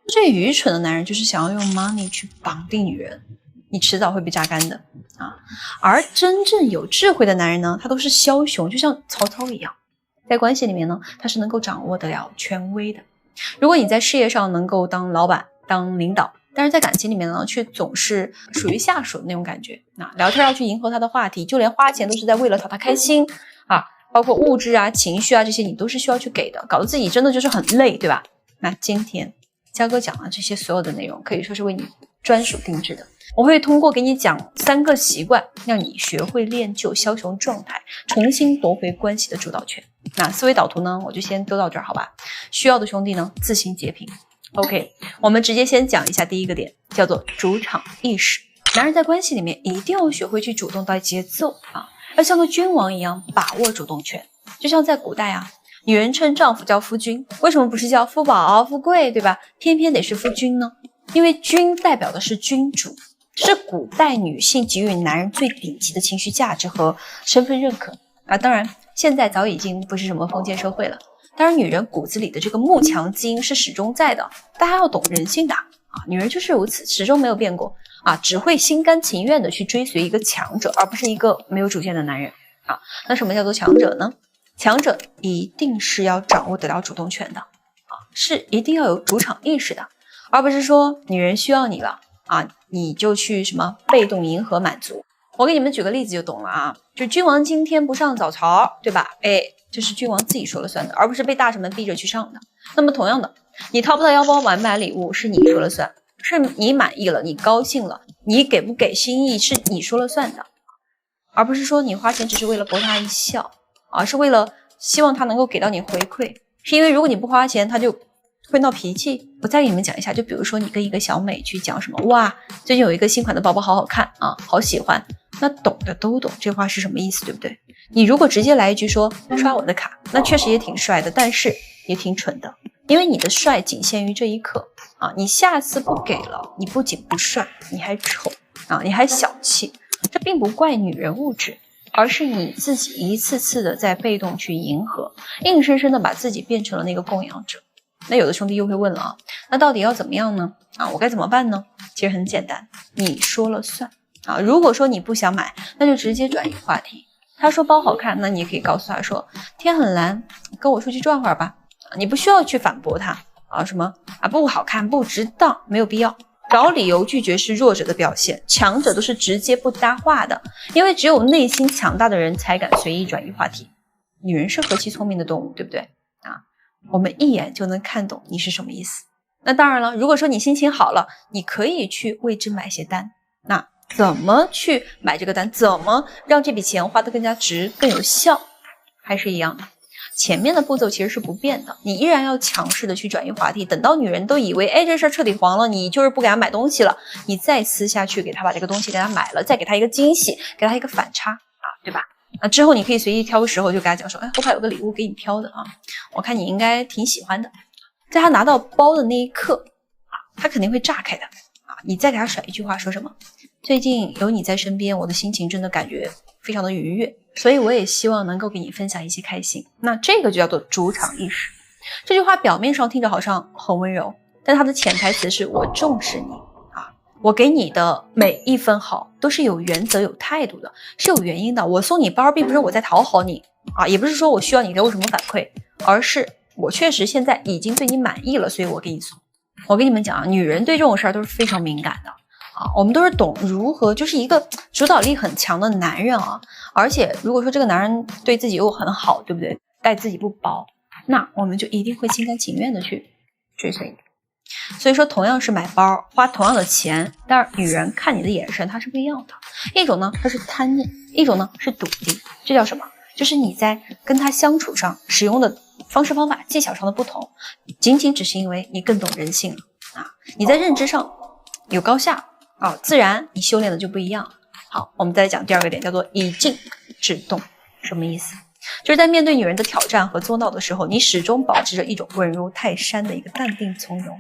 最愚蠢的男人就是想要用 money 去绑定女人，你迟早会被榨干的啊。而真正有智慧的男人呢，他都是枭雄，就像曹操一样，在关系里面呢，他是能够掌握得了权威的。如果你在事业上能够当老板、当领导，但是在感情里面呢，却总是属于下属的那种感觉，聊天要去迎合他的话题，就连花钱都是在为了讨他开心啊，包括物质啊、情绪啊这些，你都是需要去给的，搞得自己真的就是很累，对吧？那今天嘉哥讲的这些所有的内容，可以说是为你专属定制的。我会通过给你讲3个习惯，让你学会练就枭雄状态，重新夺回关系的主导权。那思维导图呢，我就先丢到这儿，好吧？需要的兄弟呢，自行截屏。OK， 我们直接先讲一下第一个点，叫做主场意识。男人在关系里面一定要学会去主动带节奏啊，要像个君王一样把握主动权。就像在古代啊，女人称丈夫叫夫君，为什么不是叫夫宝、夫贵，对吧？偏偏得是夫君呢？因为君代表的是君主，是古代女性给予男人最顶级的情绪价值和身份认可啊。当然，现在早已经不是什么封建社会了。当然，女人骨子里的这个慕强基因是始终在的，大家要懂人性的啊，女人就是如此，始终没有变过啊，只会心甘情愿的去追随一个强者，而不是一个没有主见的男人啊。那什么叫做强者呢？强者一定是要掌握得了主动权的啊，是一定要有主场意识的，而不是说女人需要你了啊，你就去什么被动迎合满足。我给你们举个例子就懂了啊，就君王今天不上早朝，对吧？这是君王自己说了算的，而不是被大臣们逼着去上的。那么同样的，你掏不到腰包买不买礼物是你说了算，是你满意了，你高兴了，你给不给心意是你说了算的，而不是说你花钱只是为了博他一笑啊，是为了希望他能够给到你回馈，是因为如果你不花钱他就会闹脾气。我再给你们讲一下，就比如说你跟一个小美去讲什么，哇，最近有一个新款的包包好好看啊，好喜欢，那懂的都懂这话是什么意思，对不对？你如果直接来一句说刷我的卡，那确实也挺帅的，但是也挺蠢的，因为你的帅仅限于这一刻啊，你下次不给了，你不仅不帅，你还丑啊，你还小气。这并不怪女人物质，而是你自己一次次的在被动去迎合，硬生生的把自己变成了那个供养者。那有的兄弟又会问了啊，那到底要怎么样呢？啊，我该怎么办呢？其实很简单，你说了算啊。如果说你不想买，那就直接转移话题。他说包好看，那你也可以告诉他说天很蓝，跟我出去转会儿吧。你不需要去反驳他啊，什么啊不好看不值当，没有必要。找理由拒绝是弱者的表现，强者都是直接不搭话的，因为只有内心强大的人才敢随意转移话题。女人是何其聪明的动物，对不对啊？我们一眼就能看懂你是什么意思。那当然了，如果说你心情好了，你可以去为之买些单，那怎么去买这个单，怎么让这笔钱花得更加值更有效，还是一样的，前面的步骤其实是不变的，你依然要强势的去转移话题，等到女人都以为这事儿彻底黄了，你就是不给她买东西了，你再私下去给她把这个东西给她买了，再给她一个惊喜，给她一个反差啊，对吧？那之后你可以随意挑个时候就给她讲说，后排有个礼物给你挑的啊，我看你应该挺喜欢的。在她拿到包的那一刻啊，她肯定会炸开的啊，你再给她甩一句话说什么，最近有你在身边，我的心情真的感觉非常的愉悦，所以我也希望能够给你分享一些开心。那这个就叫做主场意识。这句话表面上听着好像很温柔，但它的潜台词是我重视你啊，我给你的每一分好都是有原则有态度的，是有原因的。我送你包并不是我在讨好你啊，也不是说我需要你给我什么反馈，而是我确实现在已经对你满意了，所以我给你送。我跟你们讲啊，女人对这种事儿都是非常敏感的啊，我们都是懂如何，就是一个主导力很强的男人啊，而且如果说这个男人对自己又很好，对不对？待自己不薄，那我们就一定会心甘情愿的去追随你。所以说同样是买包，花同样的钱，但是女人看你的眼神它是不一样的，一种呢它是贪念，一种呢是笃定。这叫什么？就是你在跟他相处上使用的方式方法技巧上的不同，仅仅只是因为你更懂人性了啊，你在认知上有高下啊，自然你修炼的就不一样。好，我们再讲第二个点，叫做以静制动。什么意思？就是在面对女人的挑战和作闹的时候，你始终保持着一种稳如泰山的一个淡定从容。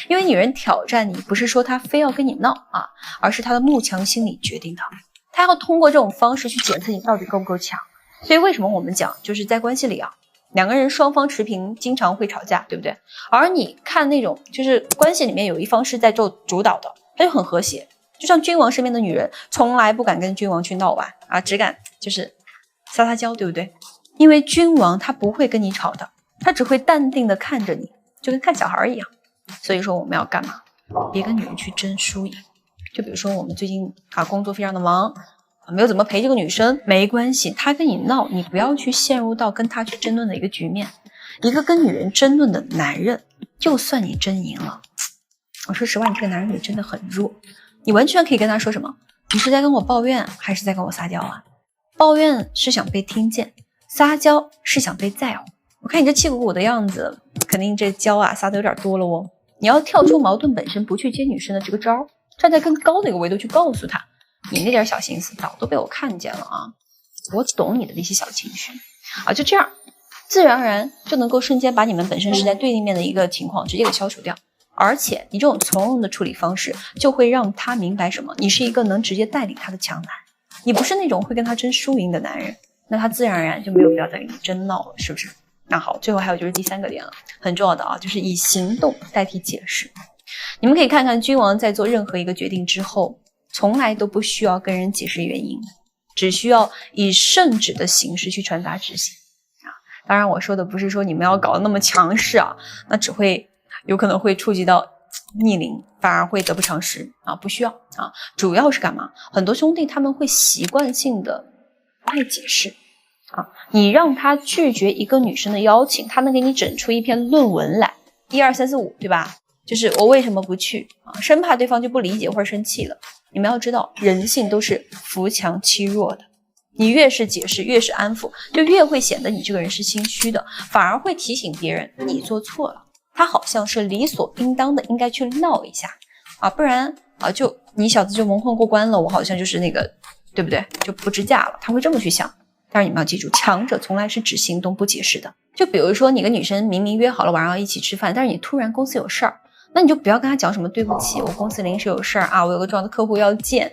因为女人挑战你，不是说她非要跟你闹啊，而是她的慕强心理决定的，她要通过这种方式去检测你到底够不够强。所以为什么我们讲就是在关系里啊，两个人双方持平，经常会吵架，对不对？而你看那种就是关系里面有一方是在做主导的，他就很和谐。就像君王身边的女人，从来不敢跟君王去闹完啊，只敢就是撒撒娇，对不对？因为君王他不会跟你吵的，他只会淡定的看着你，就跟看小孩一样。所以说我们要干嘛？别跟女人去争输赢。就比如说我们最近工作非常的忙，没有怎么陪这个女生，没关系，她跟你闹，你不要去陷入到跟她去争论的一个局面。一个跟女人争论的男人，就算你争赢了，我说实话，你这个男人你真的很弱。你完全可以跟他说什么？你是在跟我抱怨，还是在跟我撒娇啊？抱怨是想被听见，撒娇是想被在乎。我看你这气鼓鼓的样子，肯定这娇撒的有点多了哦。你要跳出矛盾本身，不去接女生的这个招，站在更高的一个维度去告诉她，你那点小心思早都被我看见了啊！我懂你的那些小情绪啊，就这样，自然而然就能够瞬间把你们本身是在对立面的一个情况直接给消除掉。而且你这种从容的处理方式，就会让他明白什么？你是一个能直接带领他的强男，你不是那种会跟他争输赢的男人，那他自然而然就没有必要再跟你争闹了，是不是？那好，最后还有就是第3个点了，很重要的就是以行动代替解释。你们可以看看君王在做任何一个决定之后，从来都不需要跟人解释原因，只需要以圣旨的形式去传达执行当然我说的不是说你们要搞得那么强势那只会有可能会触及到逆鳞，反而会得不偿失不需要主要是干嘛？很多兄弟他们会习惯性的爱解释你让他拒绝一个女生的邀请，他能给你整出一篇论文来，1、2、3、4、5，对吧？就是我为什么不去生怕对方就不理解或者生气了。你们要知道，人性都是扶强欺弱的，你越是解释，越是安抚，就越会显得你这个人是心虚的，反而会提醒别人你做错了，他好像是理所应当的应该去闹一下不然就你小子就蒙混过关了，我好像就是那个，对不对？就不支架了，他会这么去想。但是你们要记住，强者从来是只行动不解释的。就比如说你跟女生明明约好了晚上要一起吃饭，但是你突然公司有事儿，那你就不要跟她讲什么对不起，我公司临时有事儿我有个重要的客户要见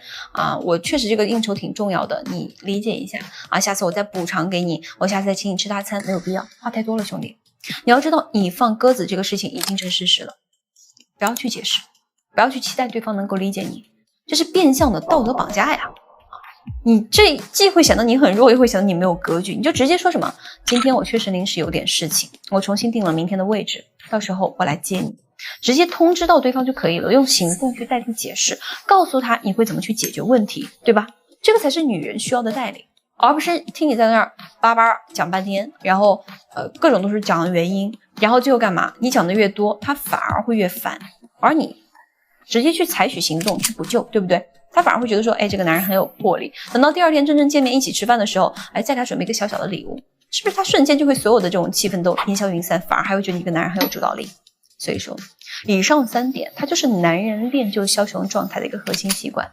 我确实这个应酬挺重要的，你理解一下下次我再补偿给你，我下次再请你吃大餐，没有必要，话太多了兄弟。你要知道，你放鸽子这个事情已经成事实了，不要去解释，不要去期待对方能够理解你，这是变相的道德绑架呀。你这既会显得你很弱，也会显得你没有格局，你就直接说什么今天我确实临时有点事情，我重新定了明天的位置，到时候我来接你，直接通知到对方就可以了，用行动去代替解释，告诉他你会怎么去解决问题，对吧？这个才是女人需要的带领，而不是听你在那儿叭叭讲半天，然后各种都是讲原因，然后最后干嘛？你讲的越多，他反而会越烦，而你直接去采取行动去补救，对不对？他反而会觉得说，这个男人很有魄力。等到第2天真正见面一起吃饭的时候，再给他准备一个小小的礼物，是不是他瞬间就会所有的这种气氛都烟消云散，反而还会觉得一个男人很有主导力。所以说以上3点它就是男人练就枭雄状态的一个核心习惯。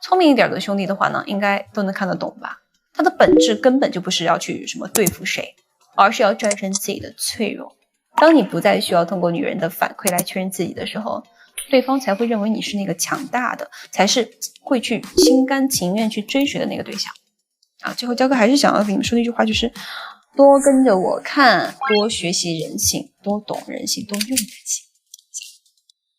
聪明一点的兄弟的话呢，应该都能看得懂吧。它的本质根本就不是要去什么对付谁，而是要战胜自己的脆弱。当你不再需要通过女人的反馈来确认自己的时候，对方才会认为你是那个强大的，才是会去心甘情愿去追随的那个对象最后焦哥还是想要给你们说的一句话，就是多跟着我看，多学习人性，多懂人性，多用人性。